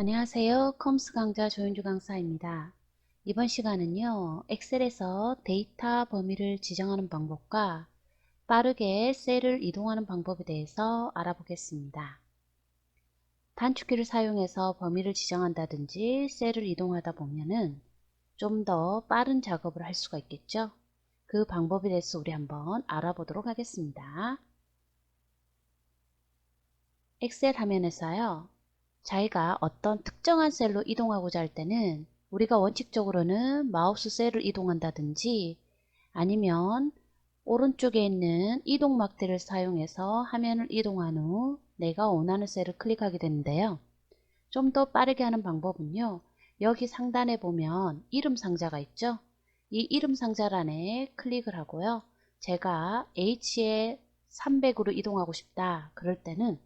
안녕하세요. 컴스 강좌 조윤주 강사입니다. 이번 시간은요, 엑셀에서 데이터 범위를 지정하는 방법과 빠르게 셀을 이동하는 방법에 대해서 알아보겠습니다. 단축키를 사용해서 범위를 지정한다든지 셀을 이동하다 보면은 좀 더 빠른 작업을 할 수가 있겠죠. 그 방법에 대해서 우리 한번 알아보도록 하겠습니다. 엑셀 화면에서요, 자기가 어떤 특정한 셀로 이동하고자 할 때는 우리가 원칙적으로는 마우스 셀을 이동한다든지 아니면 오른쪽에 있는 이동 막대를 사용해서 화면을 이동한 후 내가 원하는 셀을 클릭하게 되는데요. 좀 더 빠르게 하는 방법은요, 여기 상단에 보면 이름 상자가 있죠. 이 이름 상자란에 클릭을 하고요. 제가 H에 300으로 이동하고 싶다 그럴 때는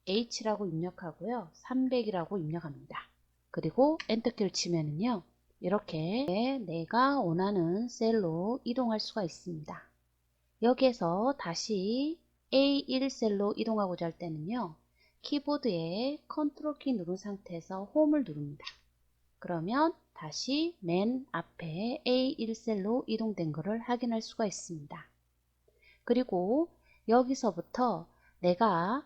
H라고 입력하고요. 300이라고 입력합니다. 그리고 엔터키를 치면은요. 이렇게 내가 원하는 셀로 이동할 수가 있습니다. 여기에서 다시 A1 셀로 이동하고자 할 때는요. 키보드에 컨트롤 키 누른 상태에서 홈을 누릅니다. 그러면 다시 맨 앞에 A1 셀로 이동된 것을 확인할 수가 있습니다. 그리고 여기서부터 내가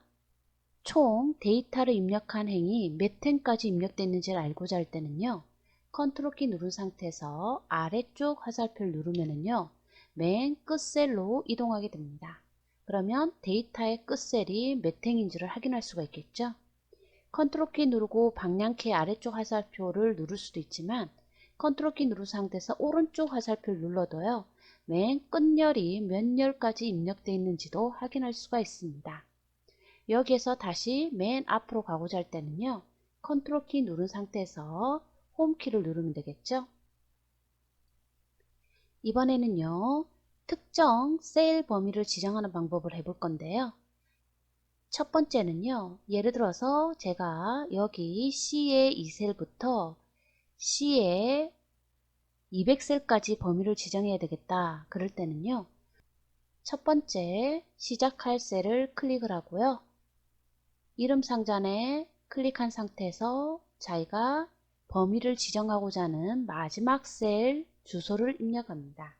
총 데이터를 입력한 행이 몇 행까지 입력됐는지를 알고자 할 때는요. 컨트롤 키 누른 상태에서 아래쪽 화살표를 누르면은요. 맨 끝셀로 이동하게 됩니다. 그러면 데이터의 끝셀이 몇 행인지를 확인할 수가 있겠죠. 컨트롤 키 누르고 방향키 아래쪽 화살표를 누를 수도 있지만 컨트롤 키 누른 상태에서 오른쪽 화살표를 눌러도요. 맨 끝열이 몇 열까지 입력되어 있는지도 확인할 수가 있습니다. 여기에서 다시 맨 앞으로 가고자 할 때는요. 컨트롤 키 누른 상태에서 홈 키를 누르면 되겠죠. 이번에는요. 특정 셀 범위를 지정하는 방법을 해볼 건데요. 첫 번째는요. 예를 들어서 제가 여기 C의 2셀부터 C의 200셀까지 범위를 지정해야 되겠다. 그럴 때는요. 첫 번째 시작할 셀을 클릭을 하고요. 이름 상단에 클릭한 상태에서 자기가 범위를 지정하고자 하는 마지막 셀 주소를 입력합니다.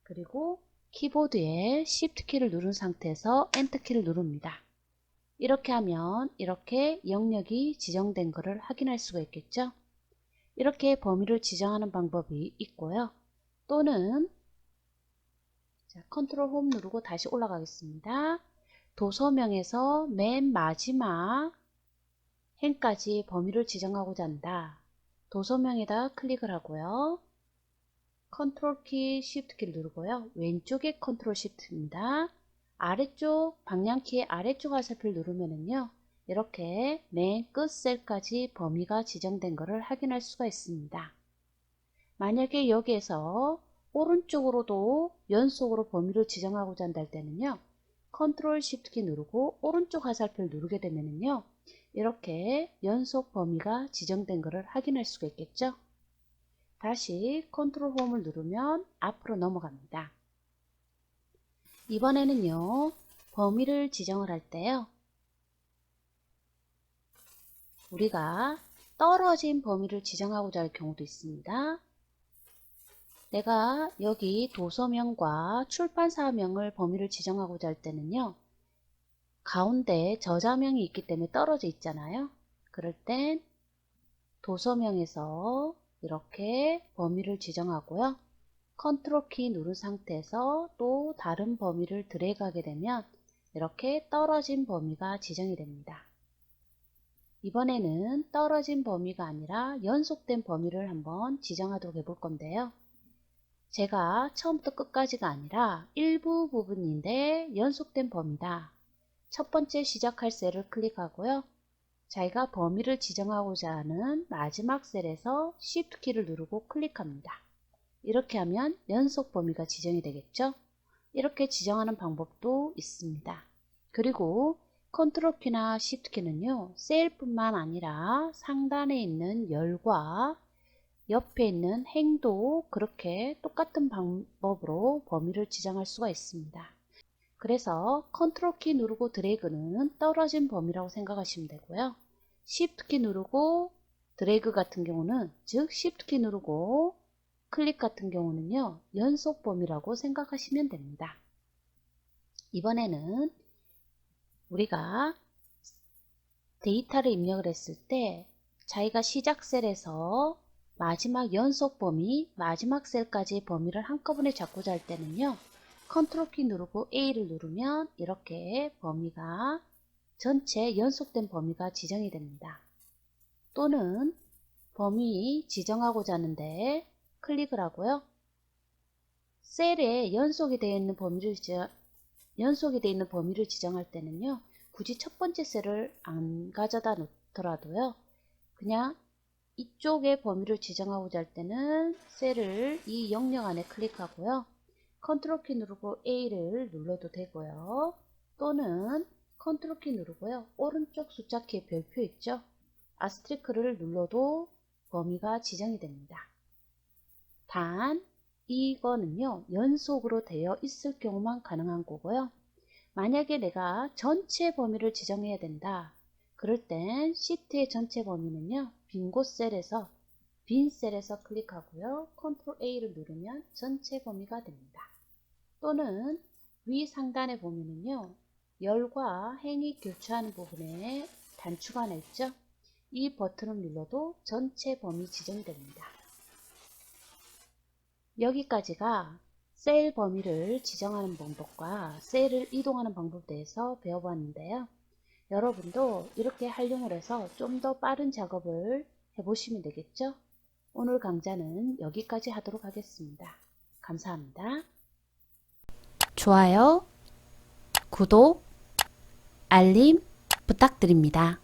그리고 키보드에 Shift 키를 누른 상태에서 엔터 키를 누릅니다. 이렇게 하면 이렇게 영역이 지정된 것을 확인할 수가 있겠죠. 이렇게 범위를 지정하는 방법이 있고요. 또는 컨트롤 홈 누르고 다시 올라가겠습니다. 도서명에서 맨 마지막 행까지 범위를 지정하고자 한다. 도서명에다 클릭을 하고요. 컨트롤 키, 쉬프트 키를 누르고요. 왼쪽에 컨트롤 쉬프트입니다. 아래쪽 방향키의 아래쪽 화살표를 누르면은요. 이렇게 맨 끝 셀까지 범위가 지정된 것을 확인할 수가 있습니다. 만약에 여기에서 오른쪽으로도 연속으로 범위를 지정하고자 한다 할 때는요. 컨트롤 쉬프트 키 누르고 오른쪽 화살표를 누르게 되면은요. 이렇게 연속 범위가 지정된 것을 확인할 수가 있겠죠. 다시 컨트롤 홈을 누르면 앞으로 넘어갑니다. 이번에는요. 범위를 지정을 할 때요. 우리가 떨어진 범위를 지정하고자 할 경우도 있습니다. 내가 여기 도서명과 출판사명을 범위를 지정하고자 할 때는요. 가운데 저자명이 있기 때문에 떨어져 있잖아요. 그럴 땐 도서명에서 이렇게 범위를 지정하고요. 컨트롤 키 누른 상태에서 또 다른 범위를 드래그하게 되면 이렇게 떨어진 범위가 지정이 됩니다. 이번에는 떨어진 범위가 아니라 연속된 범위를 한번 지정하도록 해볼 건데요. 제가 처음부터 끝까지가 아니라 일부 부분인데 연속된 범위다. 첫 번째 시작할 셀을 클릭하고요. 자기가 범위를 지정하고자 하는 마지막 셀에서 Shift 키를 누르고 클릭합니다. 이렇게 하면 연속 범위가 지정이 되겠죠. 이렇게 지정하는 방법도 있습니다. 그리고 컨트롤 키나 Shift 키는요. 셀뿐만 아니라 상단에 있는 열과 옆에 있는 행도 그렇게 똑같은 방법으로 범위를 지정할 수가 있습니다. 그래서 컨트롤 키 누르고 드래그는 떨어진 범위라고 생각하시면 되고요. Shift 키 누르고 드래그 같은 경우는, 즉 Shift 키 누르고 클릭 같은 경우는요, 연속 범위라고 생각하시면 됩니다. 이번에는 우리가 데이터를 입력을 했을 때 자기가 시작 셀에서 마지막 연속 범위, 마지막 셀까지의 범위를 한꺼번에 잡고자 할 때는요, 컨트롤 키 누르고 A를 누르면 이렇게 범위가 전체 연속된 범위가 지정이 됩니다. 또는 범위 지정하고자 하는데 클릭을 하고요. 셀에 연속이 되어 있는 범위를 지정할 때는요, 굳이 첫 번째 셀을 안 가져다 놓더라도요, 그냥 이쪽에 범위를 지정하고자 할 때는 셀을 이 영역 안에 클릭하고요. 컨트롤 키 누르고 A를 눌러도 되고요. 또는 컨트롤 키 누르고요. 오른쪽 숫자 키의 별표 있죠? 아스트리크를 눌러도 범위가 지정이 됩니다. 단 이거는요, 연속으로 되어 있을 경우만 가능한 거고요. 만약에 내가 전체 범위를 지정해야 된다. 그럴 땐 시트의 전체 범위는요, 빈 셀에서 클릭하고요. 컨트롤 A를 누르면 전체 범위가 됩니다. 또는 위 상단에 보면은요, 열과 행이 교차하는 부분에 단추가 하나 있죠? 이 버튼을 눌러도 전체 범위 지정됩니다. 여기까지가 셀 범위를 지정하는 방법과 셀을 이동하는 방법에 대해서 배워봤는데요. 여러분도 이렇게 활용을 해서 좀 더 빠른 작업을 해보시면 되겠죠? 오늘 강좌는 여기까지 하도록 하겠습니다. 감사합니다. 좋아요, 구독, 알림 부탁드립니다.